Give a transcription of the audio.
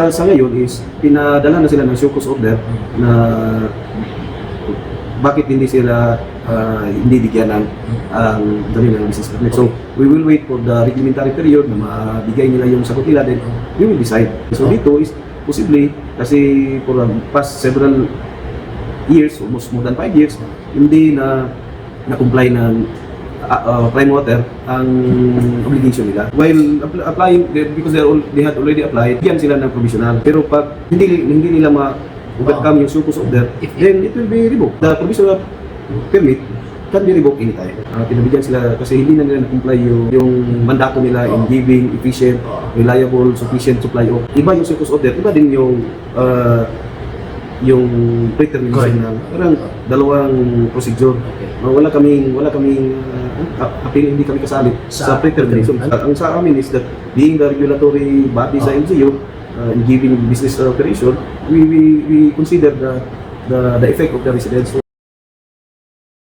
sa ngayon is pinadala na sila ng show cause order na bakit hindi sila hindi bigyan ng dali ng business permit. So we will wait for the reglementary period na mabigay nila yung sagot nila, then we will decide. So dito is possibly kasi for past several years, almost more than 5 years, hindi na-comply ng prime water ang obligation nila. While applying, because they had already applied, bigyan sila ng provisional. Pero pag hindi nila overcome yung show cause order, then it will be revoked. The provisional permit can be revoked anytime. Pinabigyan sila kasi hindi na nila na-comply yung mandato nila in giving efficient, reliable, sufficient supply of. Iba yung show cause order, iba din yung pretermination ng parang dalawang procedure. Wala kaming appeal, hindi kami kasali sa pretermination. Ang sa amin is that being the regulatory body sa LGU, in giving business operation, we consider the effect of the residents.